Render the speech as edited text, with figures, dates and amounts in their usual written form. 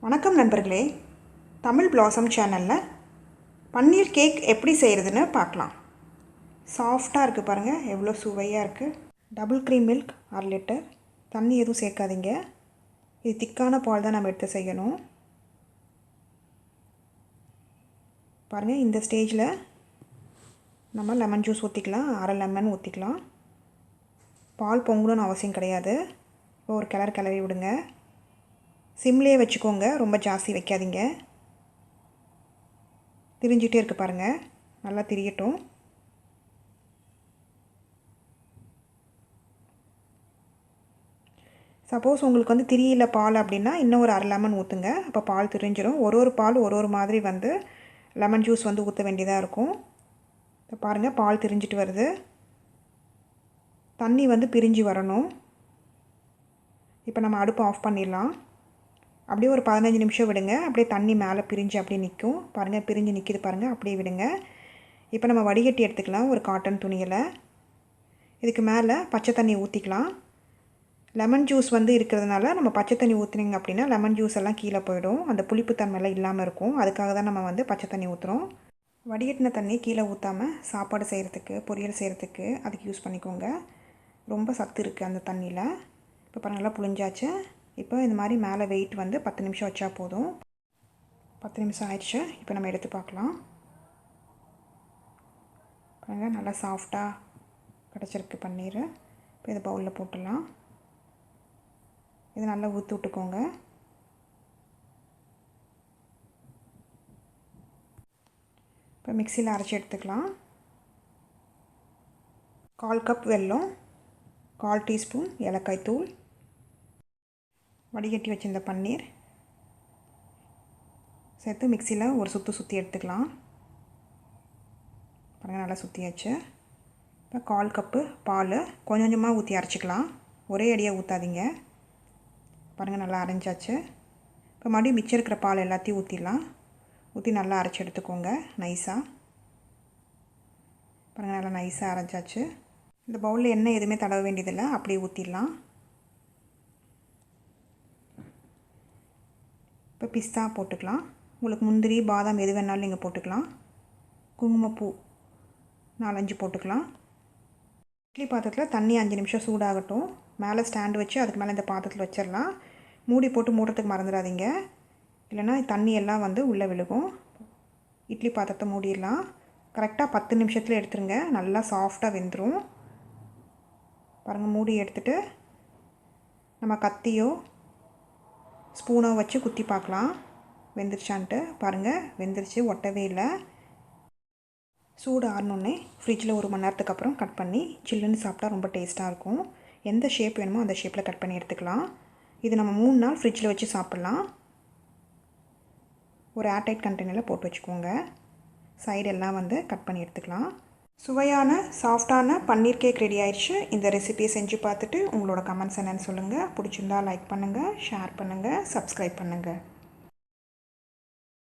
வணக்கம் நண்பர்களே, தமிழ் பிளாசம் சேனலில் பன்னீர் கேக் எப்படி செய்கிறதுன்னு பார்க்கலாம். சாஃப்டாக இருக்குது பாருங்கள், எவ்வளோ சுவையாக இருக்குது. Double cream milk 1/2 litre. தண்ணி எதுவும் சேர்க்காதீங்க. இது திக்கான பால் தான் நம்ம எடுத்து செய்யணும். பாருங்கள், இந்த ஸ்டேஜில் நம்ம லெமன் ஜூஸ் ஊற்றிக்கலாம். 1/2 லெமன் ஊற்றிக்கலாம். பால் பொங்கணும்னு அவசியம் கிடையாது. ஒரு கிளறி விடுங்க. சிம்லேயே வச்சுக்கோங்க, ரொம்ப ஜாஸ்தி வைக்காதீங்க. திரிஞ்சிட்டே இருக்குது பாருங்கள், நல்லா திரியட்டும். சப்போஸ் உங்களுக்கு வந்து திரியல பால் அப்படின்னா இன்னும் ஒரு 1/2 லெமன் ஊற்றுங்க. அப்போ பால் திரிஞ்சிடும். ஒரு பால் ஒரு மாதிரி வந்து லெமன் ஜூஸ் வந்து ஊற்ற வேண்டியதாக இருக்கும். இப்போ பாருங்கள், பால் திரிஞ்சிட்டு வருது. தண்ணி வந்து பிரிஞ்சு வரணும். இப்போ நம்ம அடுப்பு ஆஃப் பண்ணிடலாம். அப்படியே ஒரு 15 நிமிஷம் விடுங்க. அப்படியே தண்ணி மேலே பிரிஞ்சு அப்படியே நிற்கும் பாருங்கள். பிரிஞ்சு நிற்கிது பாருங்கள், அப்படியே விடுங்க. இப்போ நம்ம வடிகட்டி எடுத்துக்கலாம் ஒரு காட்டன் துணியில். இதுக்கு மேலே பச்சை தண்ணி ஊற்றிக்கலாம். லெமன் ஜூஸ் வந்து இருக்கிறதுனால நம்ம பச்சை தண்ணி ஊற்றுனீங்க அப்படின்னா லெமன் ஜூஸ் எல்லாம் கீழே போயிடும். அந்த புளிப்புத்தன்மையெல்லாம் இல்லாமல் இருக்கும். அதுக்காக தான் நம்ம வந்து பச்சை தண்ணி ஊற்றுறோம். வடிகட்டின தண்ணி கீழே ஊற்றாமல் சாப்பாடு செய்கிறதுக்கு, பொரியல் செய்கிறதுக்கு அதுக்கு யூஸ் பண்ணிக்கோங்க. ரொம்ப சத்து இருக்குது அந்த தண்ணியில். இப்போ பாருங்கள், நல்லா புளிஞ்சாச்சு. இப்போ இந்த மாதிரி மேலே வெயிட் வந்து 10 நிமிஷம் வச்சா போதும். 10 நிமிஷம் ஆயிடுச்சு. இப்போ நம்ம எடுத்து பார்க்கலாம். பாருங்கள், நல்லா சாஃப்டாக கிடச்சிருக்கு பன்னீர். இப்போ இதை பவுலில் போட்டுடலாம். இது நல்லா ஊற்றி விட்டுக்கோங்க. இப்போ மிக்சியில் அரைச்சி எடுத்துக்கலாம். 1/4 கப் வெல்லம், 1/4 டீஸ்பூன் ஏலக்காய் தூள், வடிகட்டி வச்சிருந்த பன்னீர் சேர்த்து மிக்சியில் ஒரு சுற்றி எடுத்துக்கலாம். பாருங்கள், நல்லா சுற்றியாச்சு. இப்போ 1/4 கப்பு பால் கொஞ்சம் கொஞ்சமாக ஊற்றி அரைச்சிக்கலாம். ஒரே அடியாக ஊற்றாதீங்க. பாருங்கள், நல்லா அரைஞ்சாச்சு. இப்போ மறுபடியும் மிச்சம் இருக்கிற பால் எல்லாத்தையும் ஊற்றிடலாம். ஊற்றி நல்லா அரைச்சி எடுத்துக்கோங்க நைஸாக. பாருங்கள், நல்லா நைஸாக அரைச்சாச்சு. இந்த பவுலில் எண்ணெய் எதுவுமே தடவ வேண்டியதில்லை, அப்படியே ஊற்றிடலாம். இப்போ பிஸ்தா போட்டுக்கலாம். உங்களுக்கு முந்திரி, பாதாம் எது வேணாலும் நீங்கள் போட்டுக்கலாம். குங்குமப்பூ 4-5 போட்டுக்கலாம். இட்லி பாத்திரத்தில் தண்ணி 5 நிமிஷம் சூடாகட்டும். மேலே ஸ்டாண்டு வச்சு அதுக்கு மேலே இந்த பாத்திரத்தில் வச்சிடலாம். மூடி போட்டு மூடுறதுக்கு மறந்துடாதீங்க, இல்லைனா தண்ணி எல்லாம் வந்து உள்ளே விழுகும். இட்லி பாத்திரத்தை மூடிடலாம். கரெக்டாக 10 நிமிஷத்தில் எடுத்துருங்க. நல்லா சாஃப்டாக வெந்துடும். பாருங்கள், மூடி எடுத்துகிட்டு நம்ம கத்தியோ ஸ்பூனோ வச்சு குத்தி பார்க்கலாம் வெந்துருச்சான்ட்டு. பாருங்கள், வெந்துருச்சு, ஒட்டவே இல்லை. சூடு ஆறணுன்னே ஃப்ரிட்ஜில் 1 மணி நேரத்துக்கு அப்புறம் கட் பண்ணி சில்லுன்னு சாப்பிட்டா ரொம்ப டேஸ்ட்டாக இருக்கும். எந்த ஷேப் வேணுமோ அந்த ஷேப்பில் கட் பண்ணி எடுத்துக்கலாம். இது நம்ம 3 நாள் ஃப்ரிட்ஜில் வச்சு சாப்பிட்லாம். ஒரு ஏர்டைட் கண்டெய்னரில் போட்டு வச்சுக்கோங்க. சைடெல்லாம் வந்து கட் பண்ணி எடுத்துக்கலாம். சுவையான சாஃப்டான பன்னீர் கேக் ரெடி ஆயிடுச்சு. இந்த ரெசிபியை செஞ்சு பார்த்துட்டு உங்களோட கமெண்ட்ஸ் என்னென்னு சொல்லுங்கள். பிடிச்சிருந்தா லைக் பண்ணுங்கள், ஷேர் பண்ணுங்கள், சப்ஸ்கிரைப் பண்ணுங்கள்.